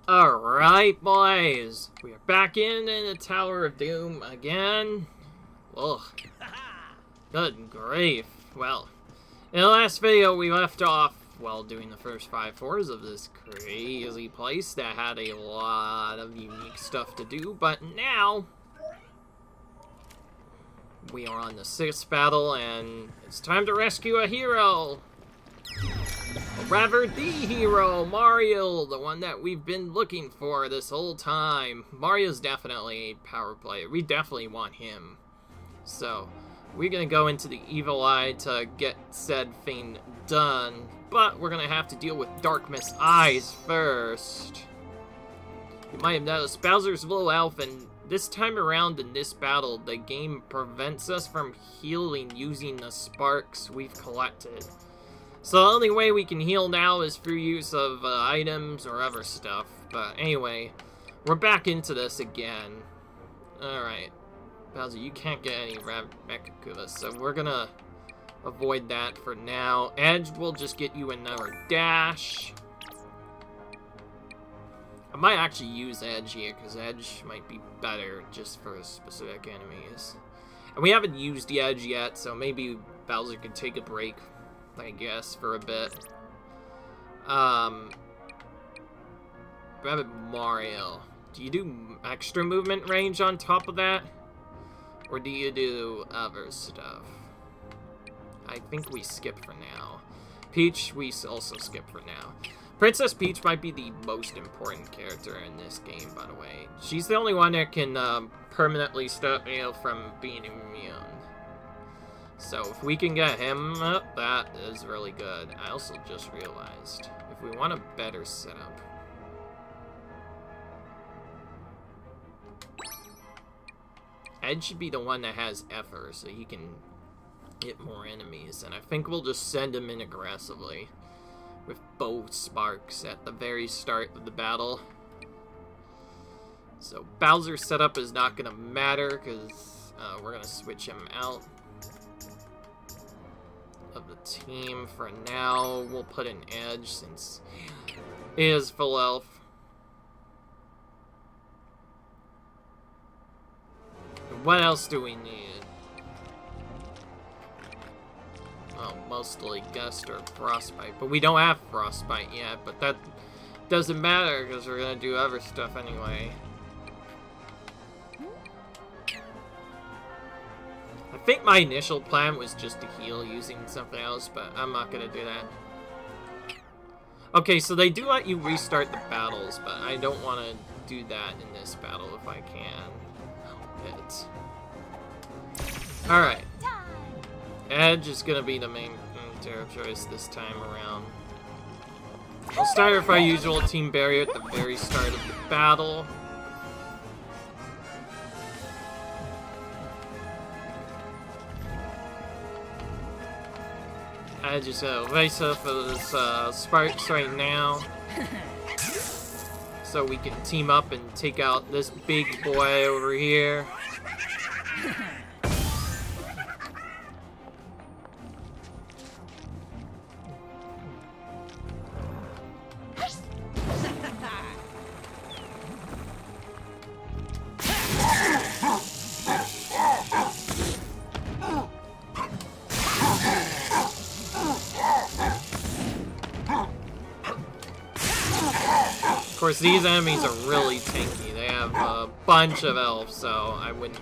Alright, boys. We are back in the Tower of Doom again. Ugh. Good grief. Well, in the last video we left off, well, doing the first 5 floors of this crazy place that had a lot of unique stuff to do, but now we are on the 6th battle, and it's time to rescue a hero! Or rather, the hero, Mario, the one that we've been looking for this whole time. Mario's definitely a power player. We definitely want him. So, we're gonna go into the Evil Eye to get said thing done, but we're gonna have to deal with Darkness Eyes first. You might have noticed Bowser's low health, and this time around in this battle, the game prevents us from healing using the sparks we've collected. So the only way we can heal now is through use of items or other stuff. But anyway, we're back into this again. Alright. Bowser, you can't get any Mechakulas, so we're gonna avoid that for now. Edge will just get you another dash. I might actually use Edge here, because Edge might be better just for specific enemies. And we haven't used the Edge yet, so maybe Bowser could take a break, I guess, for a bit. Rabbid Mario. Do you do extra movement range on top of that? Or do you do other stuff? I think we skip for now. Peach, we also skip for now. Princess Peach might be the most important character in this game, by the way. She's the only one that can permanently stop Mario from being immune. So if we can get him up, that is really good. I also just realized, if we want a better setup, Ed should be the one that has Ether, so he can hit more enemies. And I think we'll just send him in aggressively with both sparks at the very start of the battle. So Bowser's setup is not going to matter, because we're going to switch him out of the team for now. We'll put an Edge since he is full health. What else do we need? Well, mostly Gust or Frostbite, but we don't have Frostbite yet, but that doesn't matter because we're gonna do other stuff anyway. I think my initial plan was just to heal using something else, but I'm not gonna do that. Okay, so they do let you restart the battles, but I don't want to do that in this battle if I can. Hit. Alright. Edge is gonna be the main terror choice this time around. I'll start with our usual team barrier at the very start of the battle. I just race up for this sparks right now, so we can team up and take out this big boy over here. Of course, these enemies are really tanky. They have a bunch of elves, so I wouldn't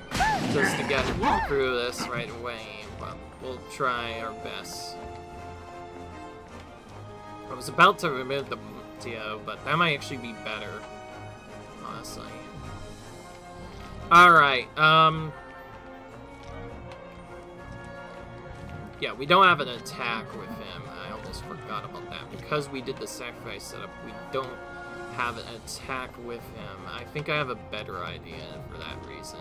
just to get through this right away, but we'll try our best. I was about to remove the Tio, but that might actually be better, honestly. Alright, yeah, we don't have an attack with him. I almost forgot about that. Because we did the sacrifice setup, we don't have an attack with him. I think I have a better idea for that reason.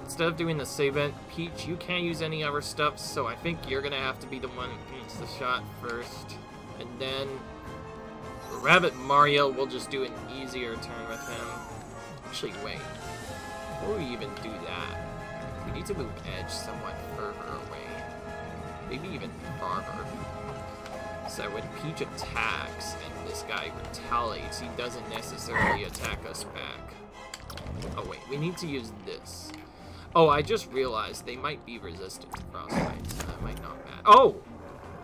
Instead of doing the save event, Peach, you can't use any other stuff, so I think you're gonna have to be the one who gets the shot first. And then for Rabbid Mario, we'll just do an easier turn with him. Actually, wait. Before we even do that, we need to move Edge somewhat further away. Maybe even farther. So when Peach attacks and this guy retaliates, he doesn't necessarily attack us back. Oh wait, we need to use this. Oh, I just realized they might be resistant to frostbite, so that might not matter. Oh!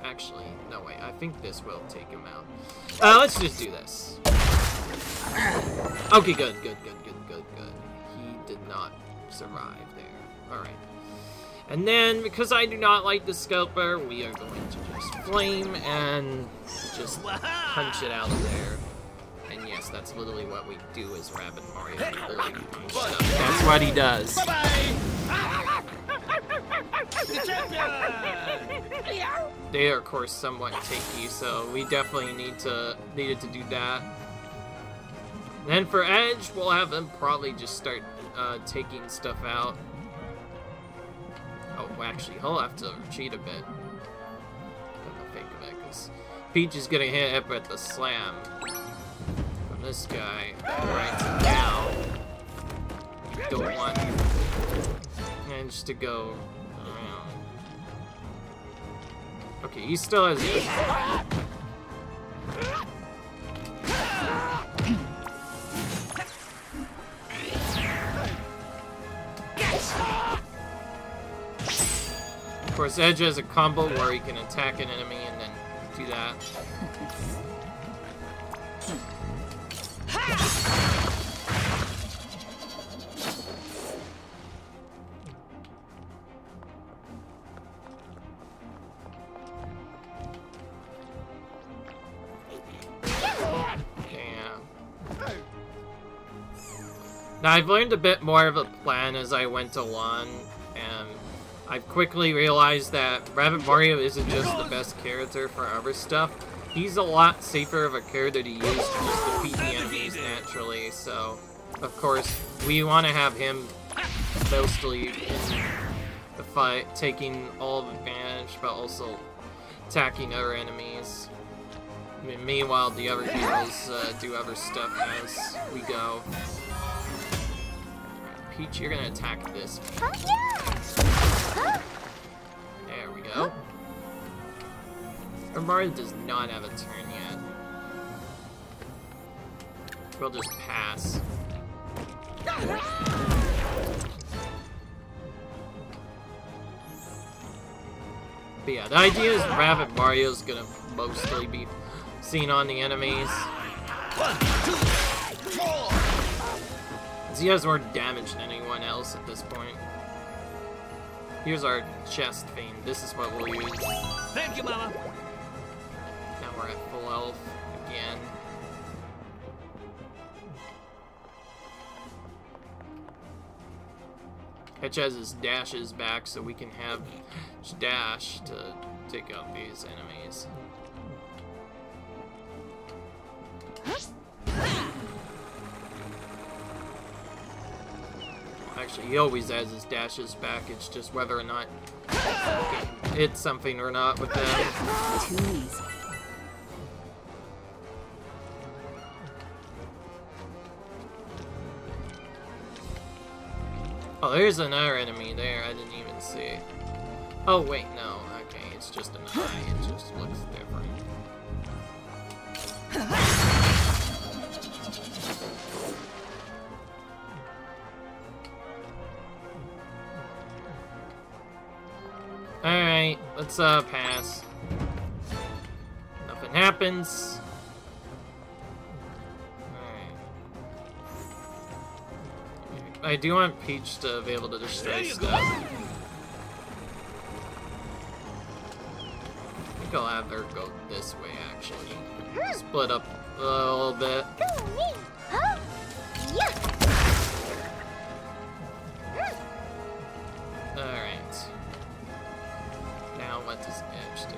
Actually, no wait, I think this will take him out. Let's just do this. Okay, good. He did not survive there. Alright. And then, because I do not like the Scalper, we are going to just flame and just punch it out of there. And yes, that's literally what we do as Rabbid Mario. That's what he does. They are, of course, somewhat tanky, so we definitely needed to do that. And then for Edge, we'll have him probably just start taking stuff out. Oh, actually, he'll have to retreat a bit. Come to think of it, because Peach is gonna hit up at the slam from this guy right now. Don't want Edge to go around. Okay, he still has it. Of course, Edge has a combo where he can attack an enemy and then do that. Now, I've learned a bit more of a plan as I went along, and I've quickly realized that Rabbid Mario isn't just the best character for other stuff. He's a lot safer of a character to use to just defeat the enemies naturally, so of course we want to have him mostly in the fight, taking all of advantage, but also attacking other enemies. I mean, meanwhile, the other heroes do other stuff as we go. Peach, you're gonna attack this. There we go. Mario does not have a turn yet. We'll just pass. But yeah, the idea is Rabbid Mario's gonna mostly be seen on the enemies. 1, 2, 4. He has more damage than anyone else at this point. Here's our chest theme. This is what we'll use. Thank you, Mama. Now we're at full health again. Hitch has his dashes back so we can have dash to take out these enemies. Actually, he always has his dashes back. It's just whether or not it's something or not with them. Too easy. Oh, there's another enemy there. I didn't even see. Oh, wait, no. Okay, it's just an eye. It just looks different. Alright, let's pass. Nothing happens. Alright. I do want Peach to be able to destroy stuff. I think I'll have her go this way, actually. Split up a little bit. Alright. Now what does Edge do?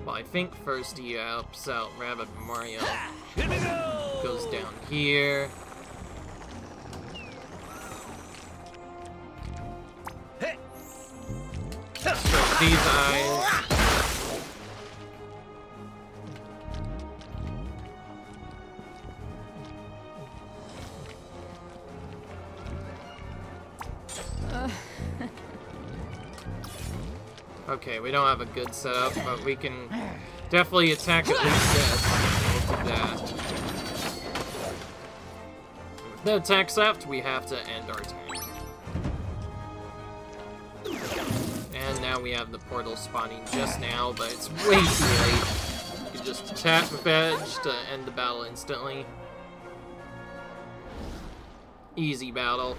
Well, I think first he helps out Rabbid Mario. Here we go. Goes down here. Hey. Destroys these eyes. Okay, we don't have a good setup, but we can definitely attack at least this. We'll do that. With no attacks left, we have to end our turn. And now we have the portal spawning just now, but it's way too late. You can just attack with Edge to end the battle instantly. Easy battle.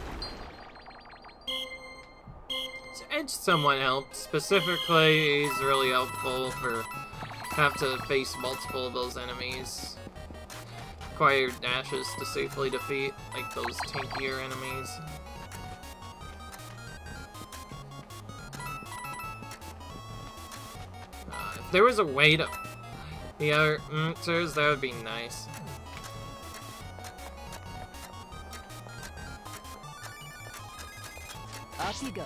So Edge somewhat helped. Specifically, he's really helpful for have to face multiple of those enemies. Require dashes to safely defeat, like those tankier enemies. If there was a way to the other answers, that would be nice. Off you go.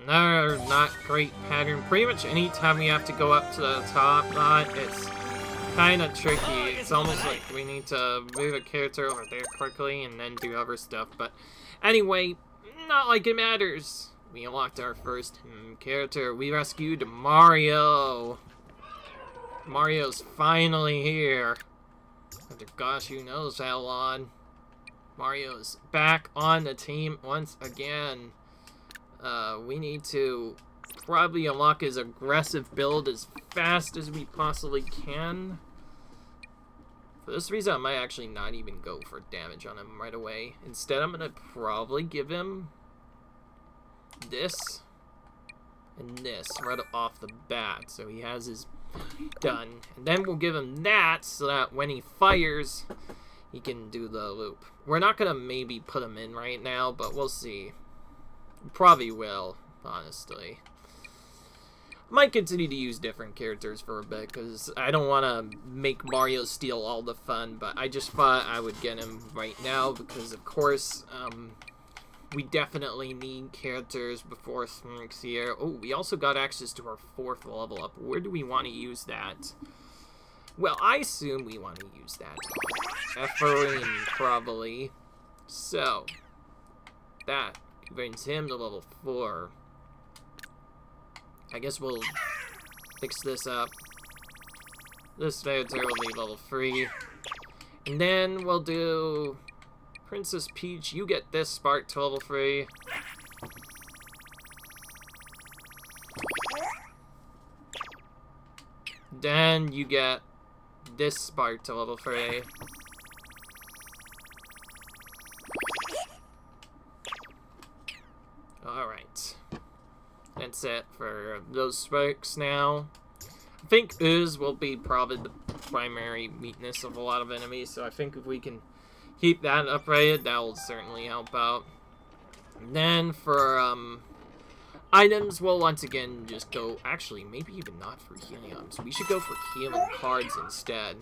Another not great pattern. Pretty much any time we have to go up to the top, it's kind of tricky. It's almost like we need to move a character over there quickly and then do other stuff. But anyway, not like it matters. We unlocked our first character. We rescued Mario. Mario's finally here. After gosh, who knows how long. Mario's back on the team once again. We need to probably unlock his aggressive build as fast as we possibly can. For this reason, I might actually not even go for damage on him right away. Instead, I'm going to probably give him this and this right off the bat. So he has his done. And then we'll give him that so that when he fires, he can do the loop. We're not going to maybe put him in right now, but we'll see. Probably will, honestly. Might continue to use different characters for a bit, because I don't want to make Mario steal all the fun, but I just thought I would get him right now, because of course, we definitely need characters before next year. Oh, we also got access to our 4th level up. Where do we want to use that? Well, I assume we want to use that. Efferine, probably. So, that brings him to level 4. I guess we'll fix this up. This character will be level 3. And then we'll do Princess Peach. You get this spark to level 3. Then you get this spark to level 3. Alright. That's it for those sparks now. I think Ooze will be probably the primary weakness of a lot of enemies, so I think if we can keep that uprated, that will certainly help out. And then for items, we'll once again just go, actually, maybe even not for healing items. We should go for healing cards instead.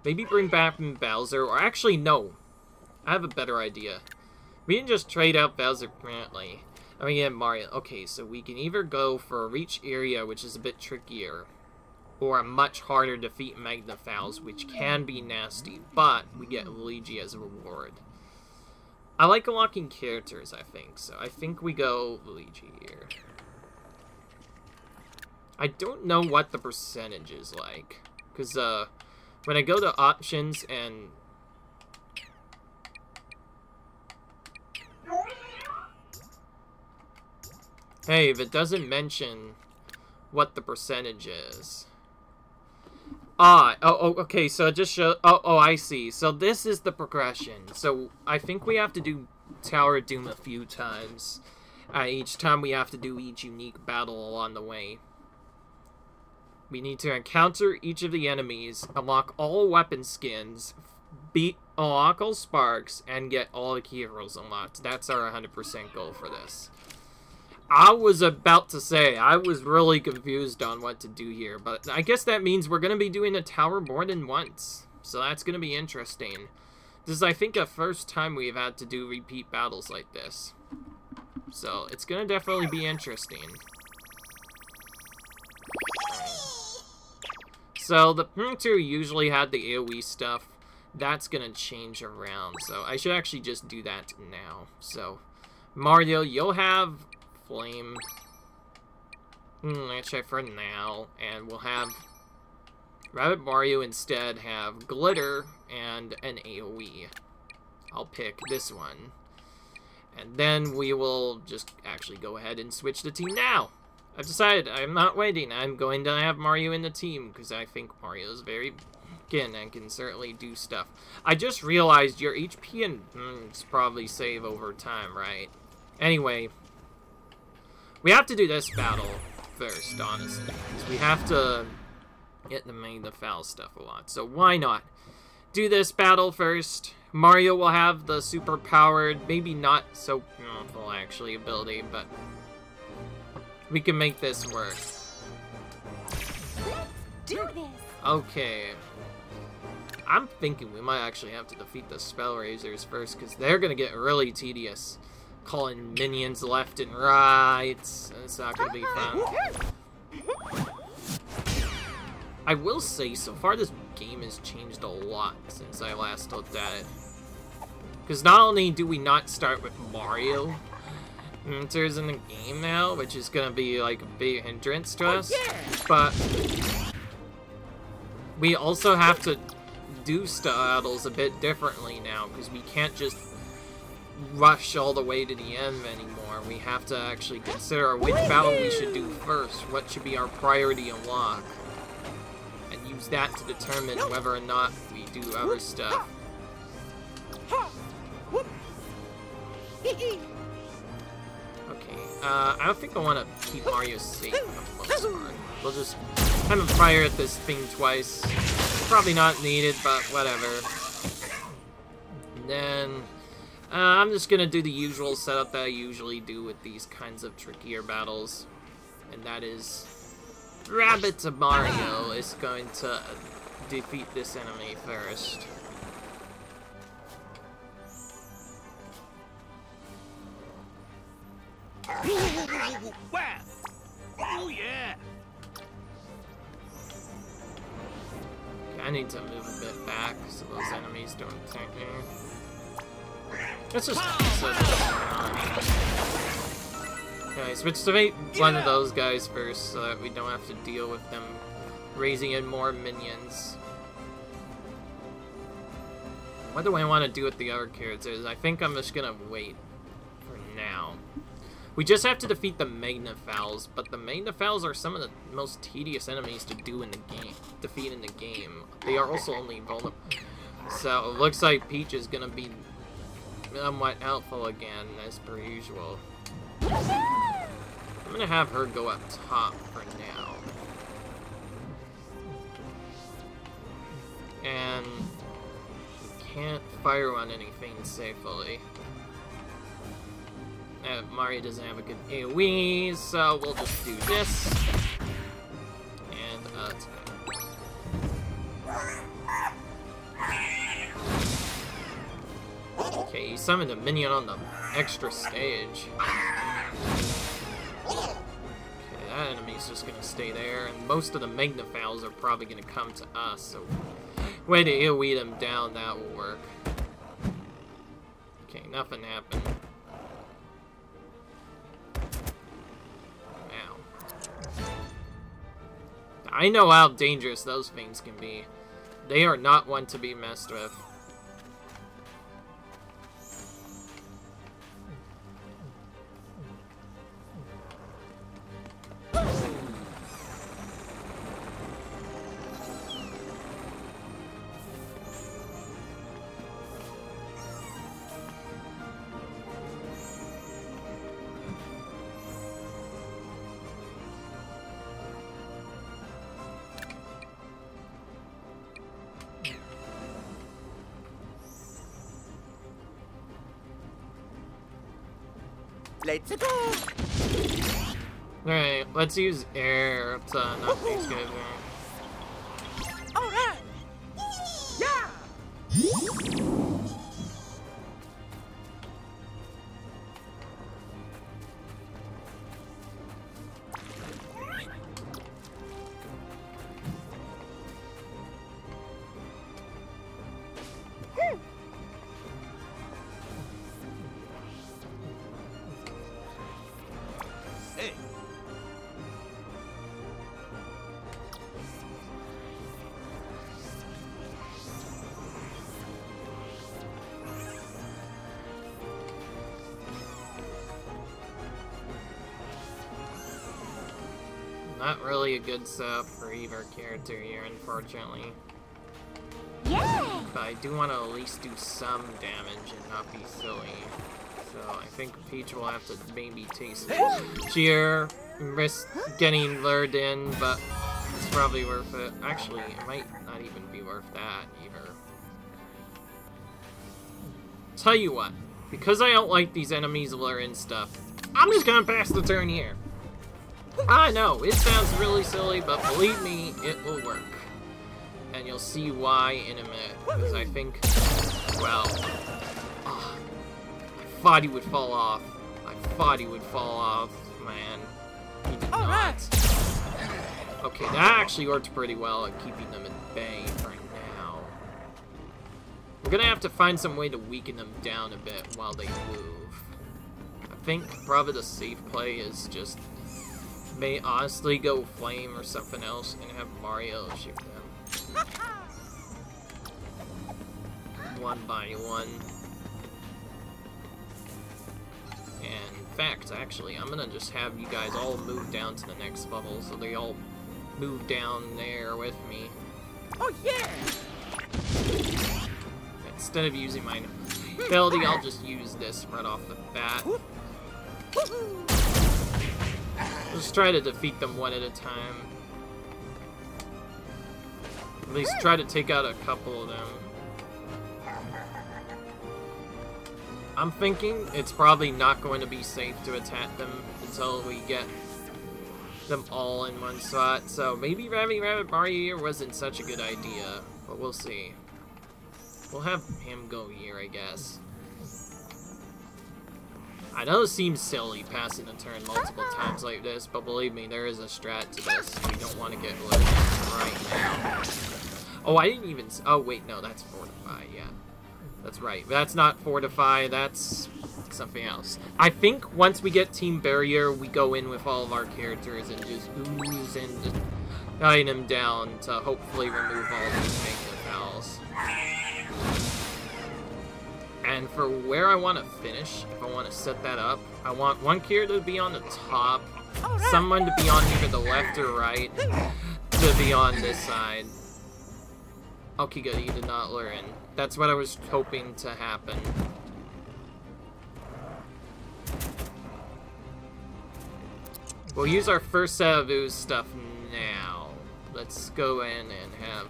Maybe bring back Bowser, or actually, no. I have a better idea. We can just trade out Bowser permanently. I mean, yeah, Mario. Okay, so we can either go for a reach area, which is a bit trickier, or a much harder defeat Magnafowls, which can be nasty, but we get Luigi as a reward. I like unlocking characters, I think, so I think we go Luigi here. I don't know what the percentage is like, because when I go to options and hey, if it doesn't mention what the percentage is. Okay, so it just shows, I see. So this is the progression. So I think we have to do Tower of Doom a few times. Each time we have to do each unique battle along the way. We need to encounter each of the enemies, unlock all weapon skins, unlock all sparks, and get all the key heroes unlocked. That's our 100% goal for this. I was about to say, I was really confused on what to do here, but I guess that means we're going to be doing the tower more than once, so that's going to be interesting. This is, I think, the first time we've had to do repeat battles like this, so it's going to definitely be interesting. So the printer usually had the AoE stuff. That's going to change around, so I should actually just do that now, so Mario, you'll have Flame. Actually, for now. And we'll have Rabbit Mario instead have Glitter and an AoE. I'll pick this one. And then we will just actually go ahead and switch the team now. I've decided I'm not waiting. I'm going to have Mario in the team because I think Mario is very good and can certainly do stuff. I just realized your HP and probably save over time, right? Anyway, we have to do this battle first, honestly, because we have to get the foul stuff a lot. So why not do this battle first? Mario will have the super powered, maybe not so powerful actually ability, but we can make this work. Let's do this. Okay. I'm thinking we might actually have to defeat the Spell Raisers first, because they're going to get really tedious. Calling minions left and right. It's not going to be fun. I will say, so far this game has changed a lot since I last looked at it. Because not only do we not start with Mario enters in the game now, which is going to be like a big hindrance to us, but we also have to do battles a bit differently now, because we can't just rush all the way to the end anymore. We have to actually consider which battle we should do first, what should be our priority unlock, and use that to determine whether or not we do other stuff. Okay, I don't think I want to keep Mario safe for the most part. We'll just have him fire at this thing twice. Probably not needed, but whatever. And then I'm just gonna do the usual setup that I usually do with these kinds of trickier battles, and that is Rabbids Mario is going to defeat this enemy first. Wow! Oh yeah! I need to move a bit back so those enemies don't attack me. Let's just okay, switch to one of those guys first so that we don't have to deal with them raising in more minions. What do I want to do with the other characters? I think I'm just gonna wait for now. We just have to defeat the Magnafowls, but the Magnafowls are some of the most tedious enemies to do in the game, defeat in the game. They are also only vulnerable. So it looks like Peach is gonna be somewhat helpful again, as per usual. I'm gonna have her go up top for now. And we can't fire on anything safely. Mario doesn't have a good AoE, so we'll just do this. And, let's go. Okay, he summoned a minion on the extra stage. Okay, that enemy's just gonna stay there, and most of the Magnafowls are probably gonna come to us, so way to AoE them down, that will work. Okay, nothing happened. I know how dangerous those things can be. They are not one to be messed with. Let's go! Alright, let's use air to knock these guys out. Alright! Yeah! Not really a good setup for either character here, unfortunately. Yeah. But I do want to at least do some damage and not be silly. So I think Peach will have to maybe taste cheer, risk getting lured in, but it's probably worth it. Actually, it might not even be worth that either. Tell you what, because I don't like these enemies luring stuff, I'm just gonna pass the turn here. I know, it sounds really silly, but believe me, it will work. And you'll see why in a minute, because I think, well, I thought he would fall off. Man. He did not. Okay, that actually worked pretty well at keeping them at bay for now. We're gonna have to find some way to weaken them down a bit while they move. I think probably the safe play is just may honestly go flame or something else and have Mario shoot them. One by one. And in fact, actually, I'm gonna just have you guys all move down to the next level so they all move down there with me. Oh yeah! Instead of using my ability, I'll just use this right off the bat. Just try to defeat them one at a time. At least try to take out a couple of them. I'm thinking it's probably not going to be safe to attack them until we get them all in one spot. So maybe Rabbid Mario here wasn't such a good idea, but we'll see. We'll have him go here, I guess. I know it seems silly passing a turn multiple times like this, but believe me, there is a strat to this. We don't want to get loaded right now. Oh, I didn't even... Oh, wait, no, that's Fortify, yeah. That's right. That's not Fortify, that's something else. I think once we get Team Barrier, we go in with all of our characters and just ooze and just guide them down to hopefully remove all these negative fouls. And for where I want to finish, if I want to set that up, I want one character to be on the top, someone to be on either the left or right, to be on this side. Okay, good, he did not lure in. That's what I was hoping to happen. We'll use our first set of ooze stuff now. Let's go in and have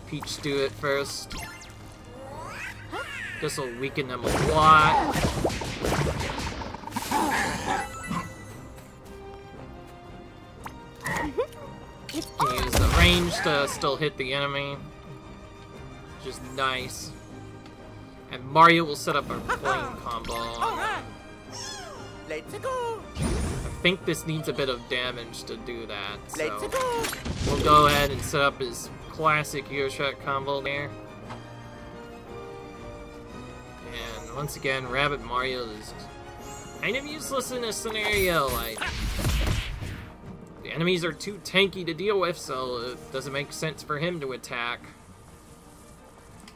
Peach do it first. This will weaken them a lot. Use the range to still hit the enemy. Which is nice. And Mario will set up a flame combo on them. Let's go! I think this needs a bit of damage to do that, so Let's go! we'll go ahead and set up his classic Yoshut combo there. And once again, Rabbid Mario is kind of useless in this scenario. Like, the enemies are too tanky to deal with, so it doesn't make sense for him to attack.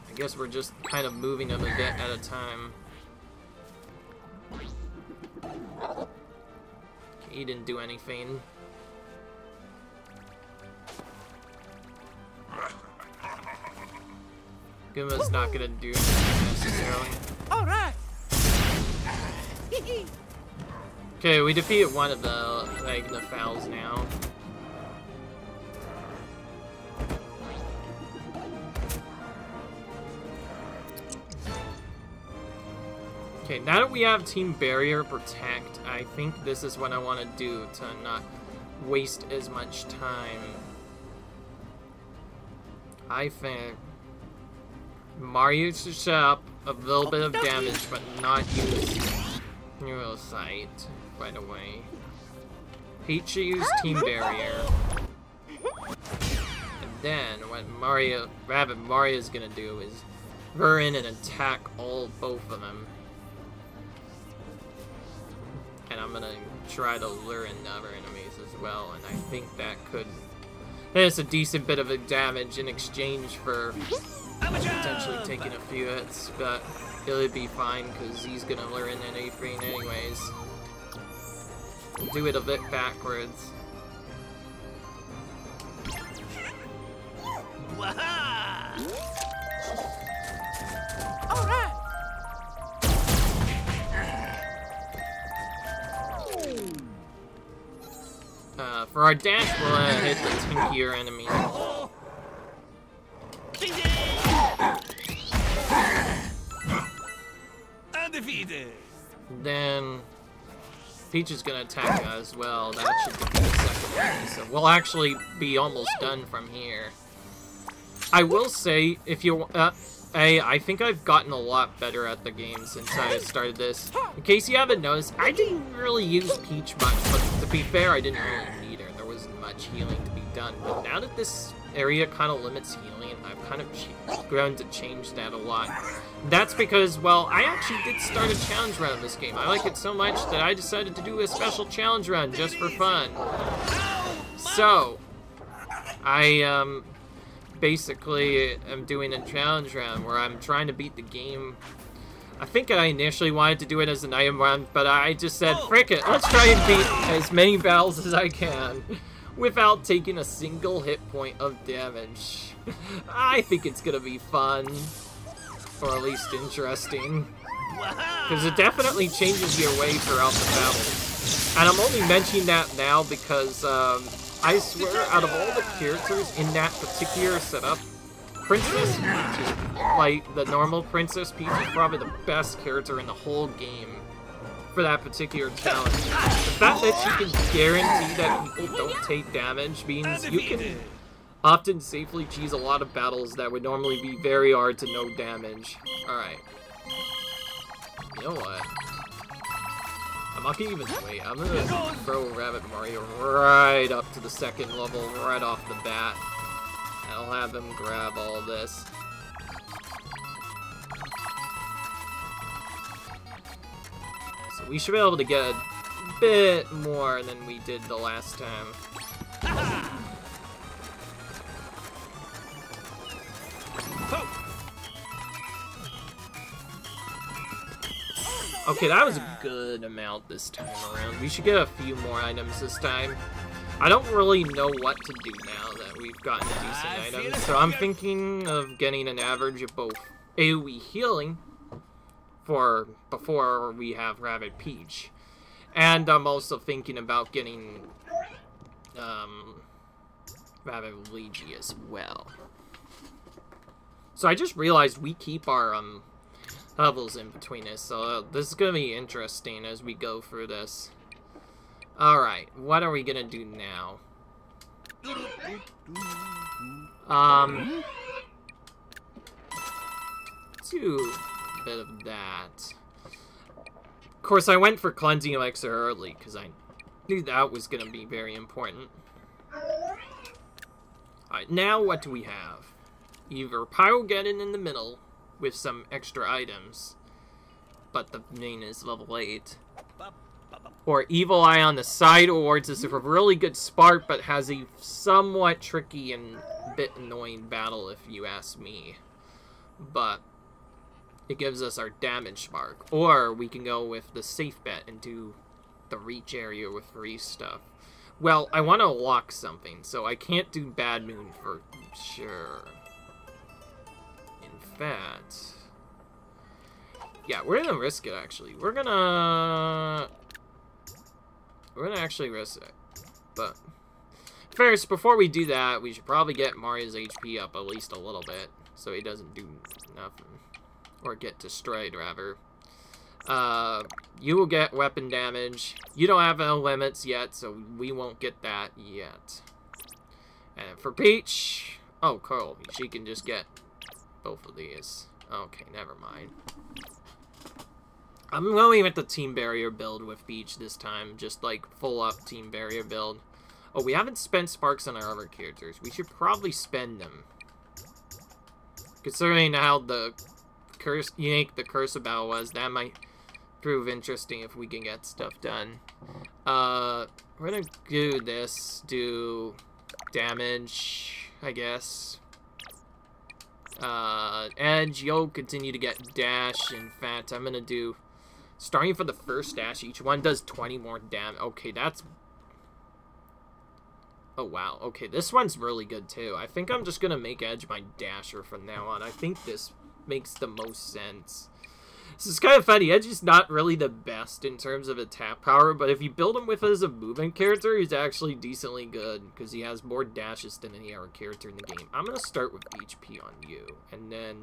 I guess we're just kind of moving him a bit at a time. He didn't do anything. Gooma's not gonna do anything necessarily. Alright! Okay, we defeated one of the fouls now. Okay, now that we have Team Barrier Protect, I think this is what I want to do to not waste as much time. I think Mario should set up a little bit of damage, but not use Neurosight right away. Peach should use Team Barrier. And then what Rabbid Mario is gonna do is lure in and attack both of them. And I'm gonna try to lure in other enemies as well, and I think that could hit us a decent bit of a damage in exchange for potentially taking a few hits, but it'll be fine because he's gonna lure in anything anyways. We'll do it a bit backwards. Waha! All right. For our dash, we'll hit the tinkier enemy. Ding ding! Undefeated. Then Peach is gonna attack as well. That should be the second enemy, so we'll actually be almost done from here. I will say, if you I think I've gotten a lot better at the game since I started this. In case you haven't noticed, I didn't really use Peach much, but to be fair, I didn't really need her. There wasn't much healing to be done. But now that this area kind of limits healing, I've kind of grown to change that a lot. That's because, well, I actually did start a challenge run in this game. I like it so much that I decided to do a special challenge run just for fun. So, I, basically I'm doing a challenge round where I'm trying to beat the game. I think I initially wanted to do it as an item run, but I just said, frick it, let's try and beat as many battles as I can without taking a single hit point of damage. I think it's gonna be fun, or at least interesting, because it definitely changes your way throughout the battle. And I'm only mentioning that now because I swear, out of all the characters in that particular setup, Princess Peach is, like, the normal Princess Peach is probably the best character in the whole game for that particular challenge. The fact that you can guarantee that people don't take damage means you can often safely cheese a lot of battles that would normally be very hard to no damage. Alright. You know what? I'm not gonna even wait. I'm gonna throw Rabbit Mario right up to the second level, right off the bat. I'll have him grab all this. So we should be able to get a bit more than we did the last time. Okay, that was a good amount this time around. We should get a few more items this time. I don't really know what to do now that we've gotten decent items, so I'm thinking of getting an average of both AoE healing for before we have Rabbid Peach. And I'm also thinking about getting Rabbid Luigi as well. So I just realized we keep our levels in between this, so this is gonna be interesting as we go through this. Alright, what are we gonna do now? Do a bit of that. Of course, I went for Cleansing Elixir early, because I knew that was gonna be very important. Alright, now what do we have? Either Pyrogeddon in the middle, with some extra items, but the main is level 8. Or Evil Eye on the side awards us a really good spark, but has a somewhat tricky and bit annoying battle, if you ask me. But it gives us our damage spark. Or we can go with the safe bet and do the reach area with free stuff. Well, I want to lock something, so I can't do Bad Moon for sure. That. Yeah, we're gonna risk it, actually. We're gonna actually risk it. But first, before we do that, we should probably get Mario's HP up at least a little bit, so he doesn't do nothing. Or get destroyed, rather. You will get weapon damage. You don't have no limits yet, so we won't get that yet. And for Peach, oh, cool. She can just get both of these. Okay, never mind. I'm going with the Team Barrier build with Peach this time. Just, like, full up Team Barrier build. Oh, we haven't spent sparks on our other characters. We should probably spend them. Considering how the unique the Curse of Battle was, that might prove interesting if we can get stuff done. We're gonna do this. Do damage, I guess. Edge, you'll continue to get dash. In fact, I'm gonna do, starting for the first dash, each one does 20 more damage. Okay, that's Oh, wow. Okay, this one's really good, too. I think I'm just gonna make Edge my dasher from now on. I think this makes the most sense. This is kind of funny. Edge is not really the best in terms of attack power, but if you build him with as a movement character, he's actually decently good, because he has more dashes than any other character in the game. I'm gonna start with HP on you, and then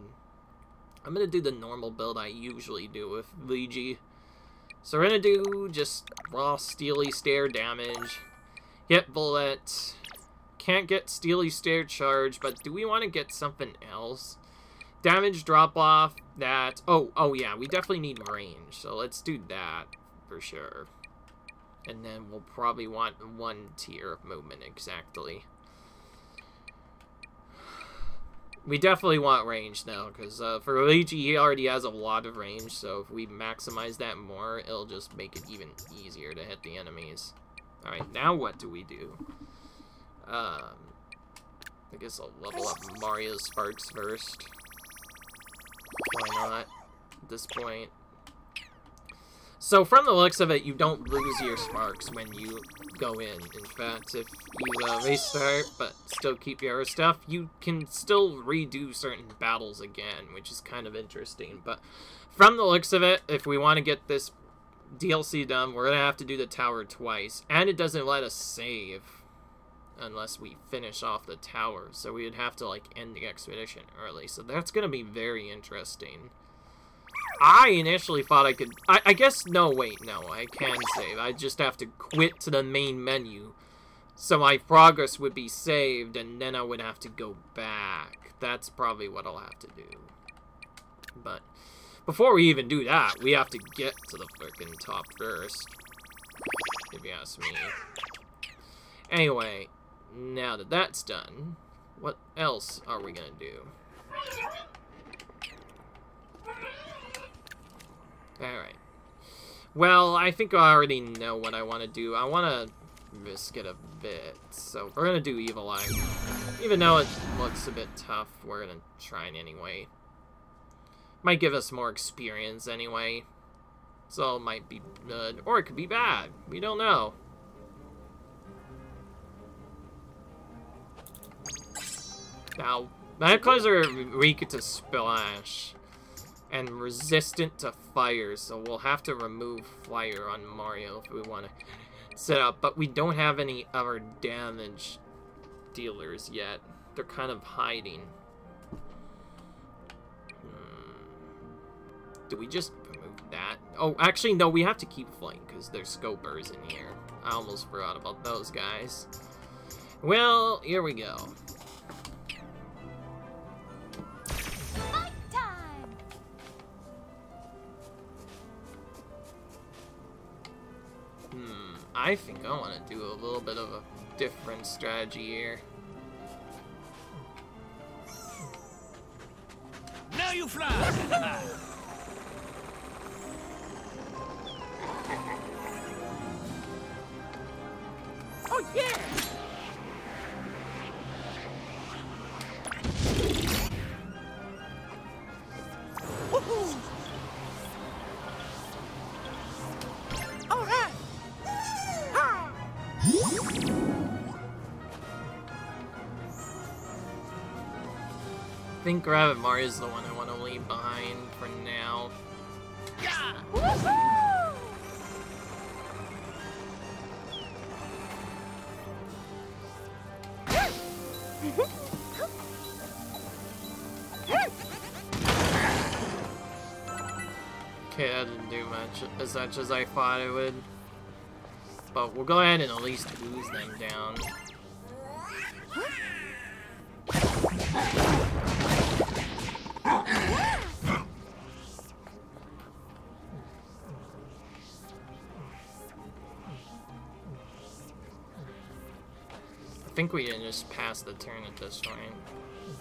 I'm gonna do the normal build I usually do with Luigi. So we're gonna do just raw Steely Stare damage. Hit bullet. Can't get Steely Stare charge, but do we want to get something else? Damage drop off. That. Oh yeah, we definitely need range, so let's do that for sure. And then we'll probably want 1 tier of movement exactly. We definitely want range now, because for Luigi, he already has a lot of range, so if we maximize that more, it'll just make it even easier to hit the enemies. Alright, now what do we do? I guess I'll level up Mario's Sparks first. Why not? At this point. So, from the looks of it, you don't lose your Sparks when you go in. In fact, if you restart, but still keep your stuff, you can still redo certain battles again, which is kind of interesting. But, from the looks of it, if we want to get this DLC done, we're going to have to do the tower twice. And it doesn't let us save unless we finish off the tower. So we would have to, like, end the expedition early. So that's going to be very interesting. I initially thought I could... I guess... No, wait, no. I can save. I just have to quit to the main menu. So my progress would be saved, and then I would have to go back. That's probably what I'll have to do. But before we even do that, we have to get to the frickin' top first. If you ask me. Anyway, now that that's done, what else are we gonna do? Alright. Well, I think I already know what I want to do. I want to risk it a bit. So, we're going to do Evil Eye. Even though it looks a bit tough, we're going to try it anyway. Might give us more experience anyway. So, it might be good. Or it could be bad. We don't know. Now, Manacles are weak to Splash. And resistant to fire, so we'll have to remove fire on Mario if we want to set up. But we don't have any other damage dealers yet. They're kind of hiding. Do we just remove that? Oh, actually, no, we have to keep flying because there's scopers in here. I almost forgot about those guys. Well, here we go. I think I want to do a little bit of a different strategy here. Now you fly! Oh yeah! Woohoo! All right! I think Rabbit Mario's the one I want to leave behind for now. Okay, that didn't do much as I thought it would. But we'll go ahead and at least lose them down. I think we can just pass the turn at this point.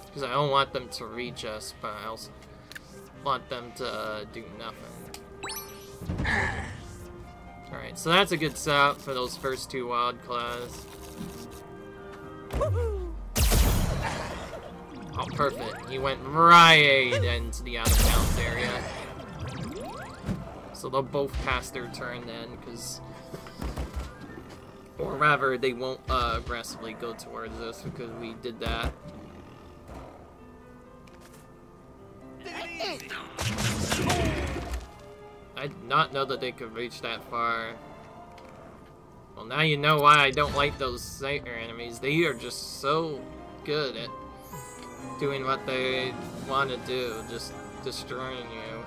Because I don't want them to reach us, but I also want them to do nothing. Alright, so that's a good setup for those first 2 wild claws. Oh, perfect. He went right into the out-of-bounds area. So they'll both pass their turn then, because Or rather, they won't aggressively go towards us because we did that. I did not know that they could reach that far. Well, now you know why I don't like those Satan enemies. They are just so good at doing what they want to do, just destroying you.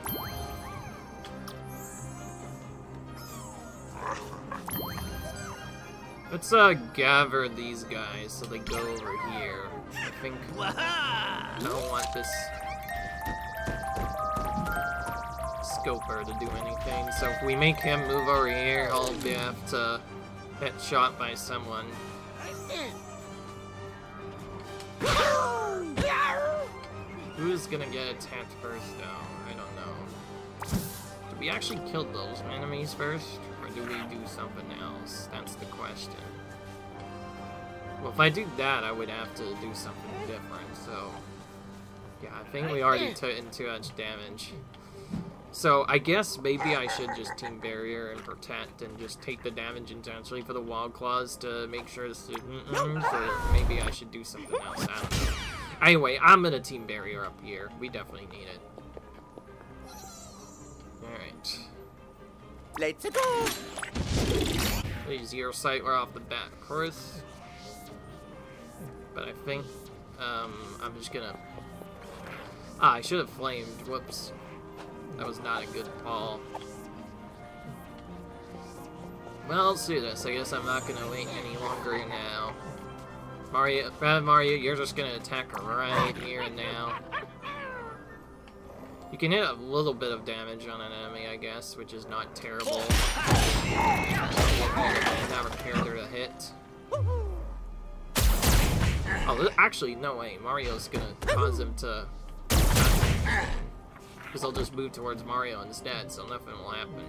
Let's gather these guys so they go over here. I think I don't want this Scoper to do anything. So if we make him move over here, I'll be have to get shot by someone. Who's gonna get attacked first, though? I don't know. Did we actually kill those enemies first? Or do we do something else? That's the question. Well, if I do that, I would have to do something different, so... Yeah, I think we already took in too much damage. So, I guess maybe I should just Team Barrier and Protect and just take the damage intentionally for the Wild Claws to make sure this didn't... Or maybe I should do something else, I don't know. Anyway, I'm gonna Team Barrier up here. We definitely need it. Alright. Let's go! Please, zero sight right off the bat, of course. But I think, I'm just gonna... Ah, I should have flamed. Whoops. That was not a good call. Well, let's do this. I guess I'm not gonna wait any longer now. Mario, you're just gonna attack right here and now. You can hit a little bit of damage on an enemy, I guess, which is not terrible. Have a character to hit. Oh, actually, no way. Mario's gonna cause him to... Because I'll just move towards Mario instead, so nothing will happen.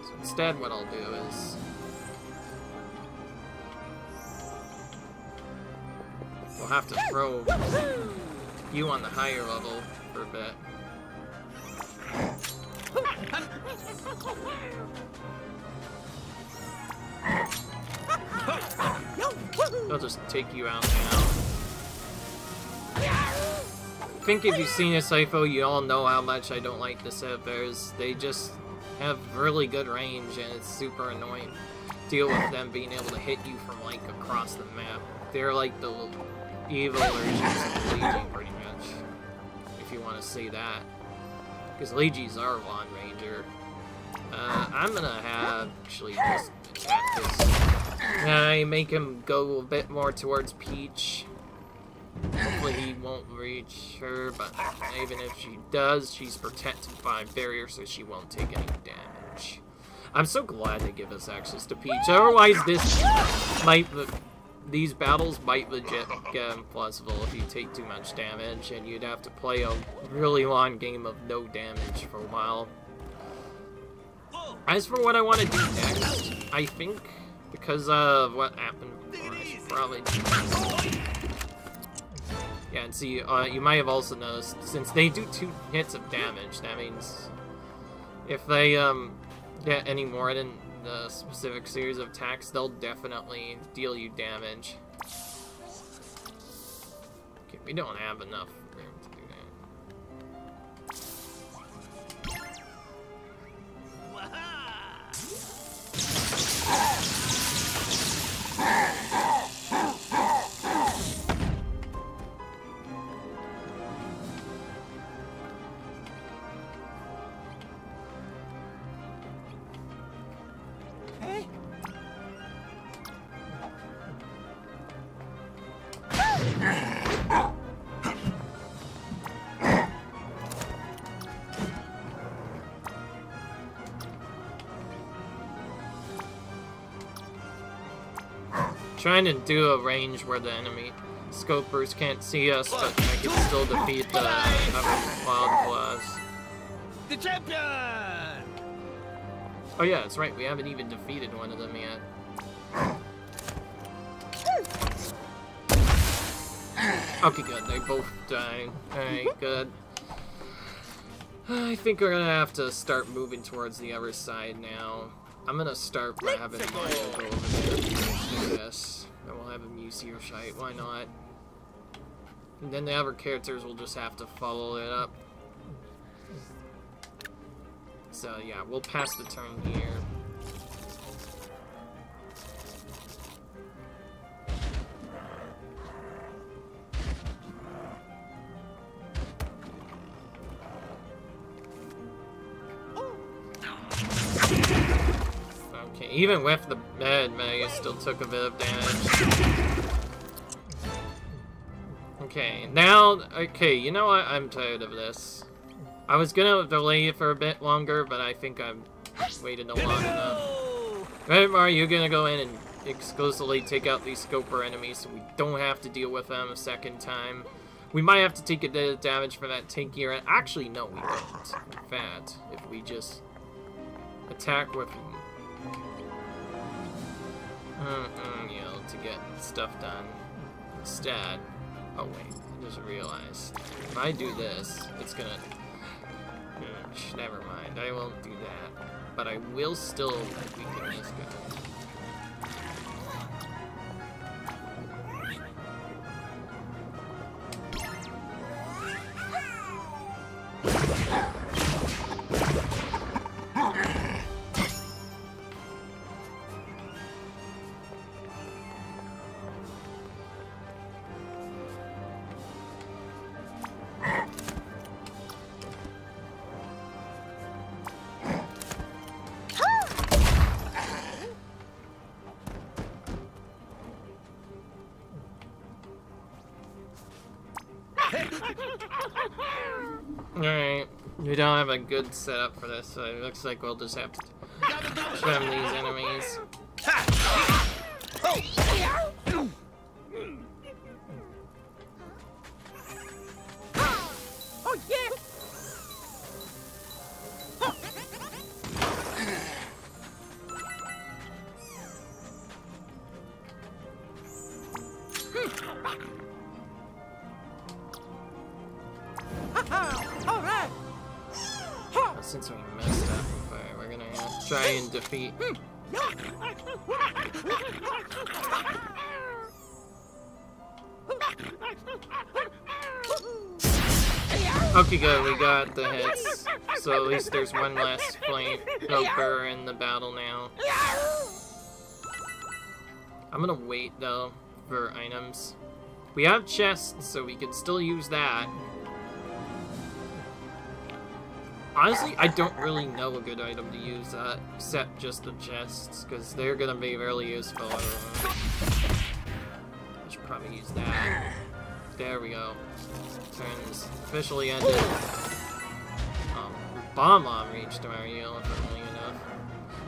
So instead, what I'll do is... We'll have to throw you on the higher level for a bit. I'll just take you out now. I think if you've seen a Sipho, you all know how much I don't like the Sipho's. They just have really good range, and it's super annoying to deal with them being able to hit you from, like, across the map. They're like the evil versions of Legion, pretty much, if you want to say that. Because Legi's our Lawn Ranger. I'm gonna have actually just attack this guy, make him go a bit more towards Peach. Hopefully he won't reach her, but even if she does, she's protected by barrier, so she won't take any damage. I'm so glad they give us access to Peach. Otherwise, these battles might legit get implausible if you take too much damage, and you'd have to play a really long game of no damage for a while. As for what I want to do next, I think, because of what happened before, I should probably do this. Yeah, and see, you might have also noticed, since they do 2 hits of damage, that means if they get any more than the specific series of attacks, they'll definitely deal you damage. Okay, we don't have enough room to do Trying to do a range where the enemy scopers can't see us, but I can still defeat the other Wild Claws. The champion! Oh yeah, that's right, we haven't even defeated one of them yet. Okay, good, they both died. Alright, good. I think we're gonna have to start moving towards the other side now. I'm gonna start by having Mario go over there first, I guess. And we'll have him use Hero Shite, why not? And then the other characters will just have to follow it up. So yeah, we'll pass the turn here. Okay, even with the med, Mega still took a bit of damage. Okay, now, okay, you know what? I'm tired of this. I was gonna delay it for a bit longer, but I think I've waited long enough. Right, Mario, you're gonna go in and exclusively take out these Scoper enemies so we don't have to deal with them a second time. We might have to take a bit of damage for that tankier. Actually, no, we don't. In fact, if we just attack with you know, to get stuff done instead. Oh wait, I just realized if I do this, it's gonna. Never mind, I won't do that. But I will still weaken this guy. Alright, we don't have a good setup for this, so it looks like we'll just have to trim these enemies. Oh yeah! Alright! Since we messed up, we're gonna try and defeat. Okay, good, we got the hits. So at least there's one less flame Scoper in the battle now. I'm gonna wait though for items. We have chests, so we can still use that. Honestly, I don't really know a good item to use except just the chests, because they're gonna be really useful. I should probably use that. There we go. Turns officially ended. Bomb on reached Mario, funnily enough.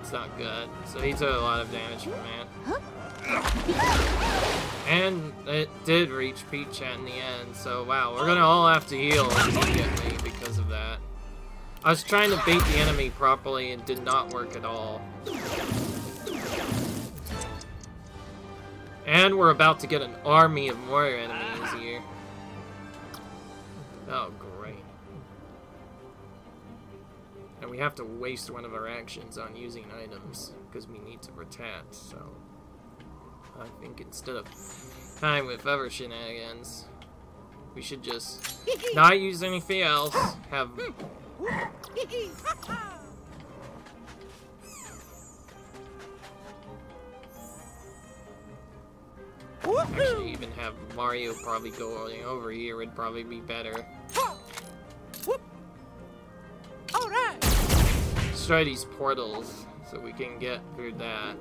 It's not good. So he took a lot of damage from that. And it did reach Peach in the end, so wow, we're gonna all have to heal immediately because of that. I was trying to bait the enemy properly and did not work at all. And we're about to get an army of more enemies here. Oh, great. And we have to waste one of our actions on using items, because we need to protect, so... I think instead of time with other shenanigans, we should just not use anything else, have... Actually, even have Mario probably go over here would probably be better. Alright! Let's try these portals so we can get through that.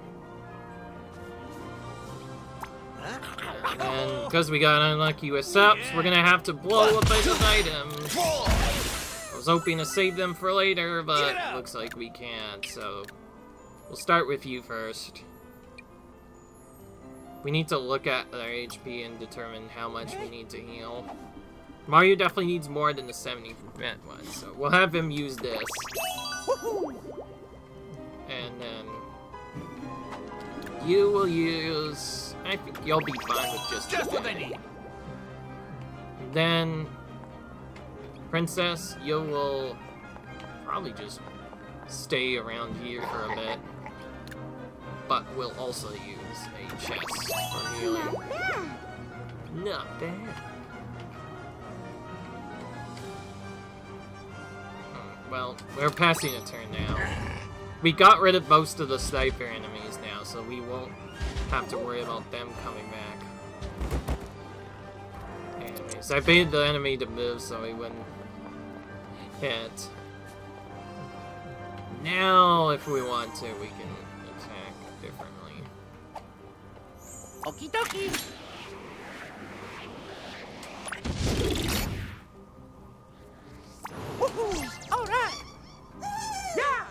And because we got unlucky with subs, we're gonna have to blow a bunch of items. I was hoping to save them for later, but looks like we can't, so we'll start with you first. We need to look at our HP and determine how much we need to heal. Mario definitely needs more than the 70% one, so we'll have him use this. And then you will use... I think you'll be fine with just what I need. Then, Princess, you will probably just stay around here for a bit. but we'll also use a chest for healing. Not bad. Not bad. Well, we're passing a turn now. We got rid of most of the sniper enemies now, so we won't have to worry about them coming back. Anyways, I baited the enemy to move so he wouldn't hit. Now, if we want to, we can attack differently. Okie dokie. Woohoo! All right. Yeah.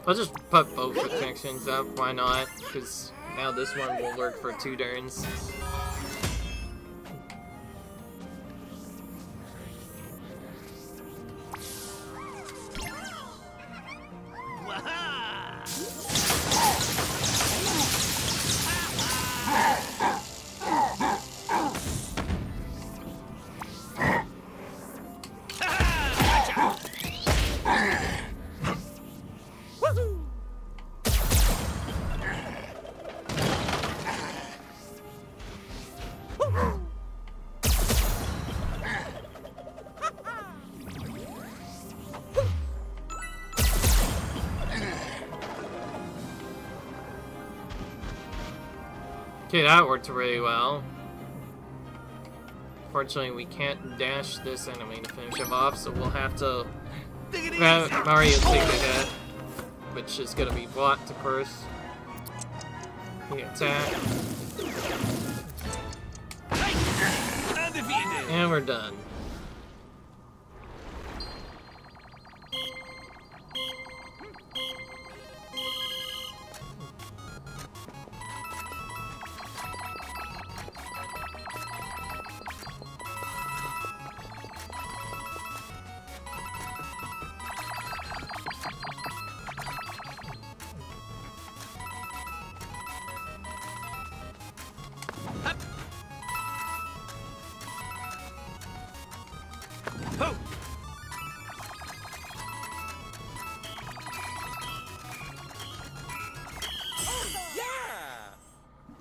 I'll just put both protections up, why not? Because now this one will work for 2 turns. Okay, that worked really well. Fortunately, we can't dash this enemy to finish him off, so we'll have to have Mario take a hit, which is gonna be blocked, of course. We attack. And we're done.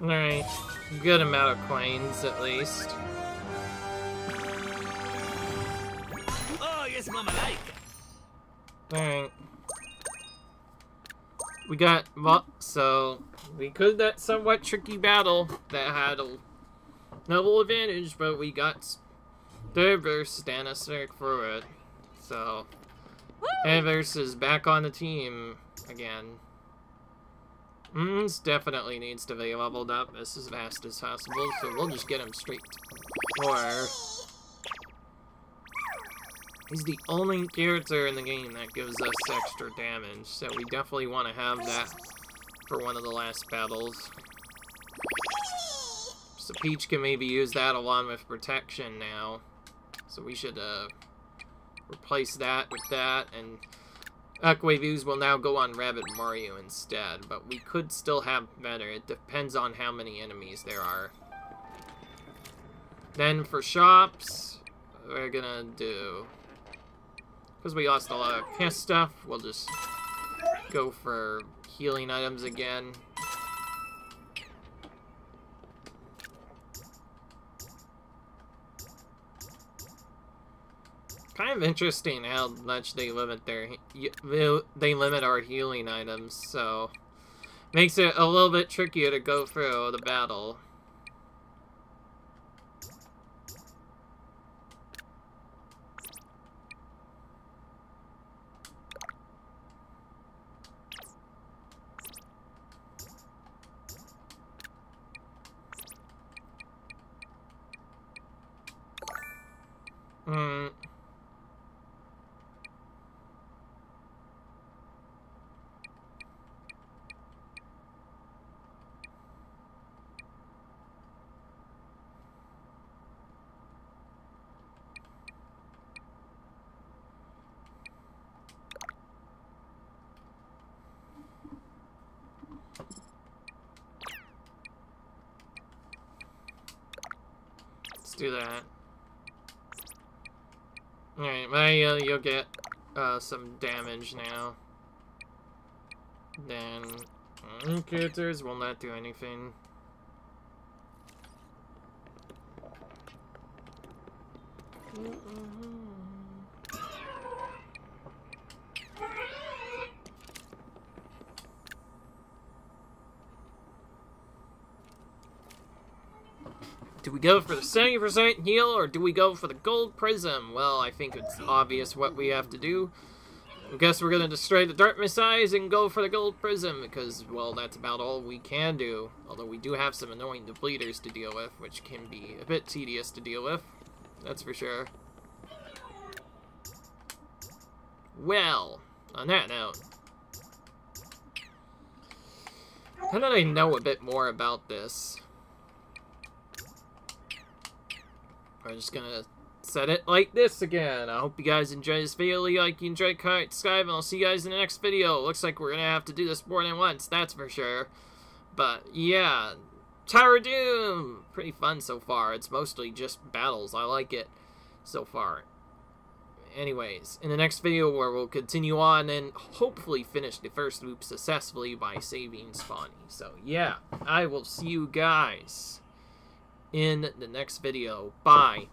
Alright, good amount of coins at least. Oh, yes, Mama like. Alright. We got, well, so we could that somewhat tricky battle that had a noble advantage, but we got Diverse Danisek for it. So, Diverse is back on the team again. This definitely needs to be leveled up as fast as possible, so we'll just get him straight to 4. He's the only character in the game that gives us extra damage, so we definitely want to have that for one of the last battles. So Peach can maybe use that along with protection now. So we should replace that with that, and Aquaviews will now go on Rabbid Mario instead, but we could still have better. It depends on how many enemies there are. Then for shops, we're gonna do, because we lost a lot of pest stuff, we'll just go for healing items again. Kind of interesting how much they limit our healing items, so makes it a little bit trickier to go through the battle. do that. Alright, you'll get some damage now. Then, characters will not do anything. Do we go for the 70% heal, or do we go for the gold prism? Well, I think it's obvious what we have to do. I guess we're gonna destroy the darkness eyes and go for the gold prism, because, well, that's about all we can do. Although we do have some annoying depleters to deal with, which can be a bit tedious to deal with. That's for sure. Well, on that note, how did I know a bit more about this? I'm just gonna set it like this again. I hope you guys enjoyed this video. Like you enjoyed, comment, subscribe, and I'll see you guys in the next video. Looks like we're gonna have to do this more than once, that's for sure. But yeah, Tower of Doom, pretty fun so far. It's mostly just battles. I like it so far. Anyways, in the next video where we'll continue on and hopefully finish the first loop successfully by saving Spawny. So yeah, I will see you guys in the next video. Bye.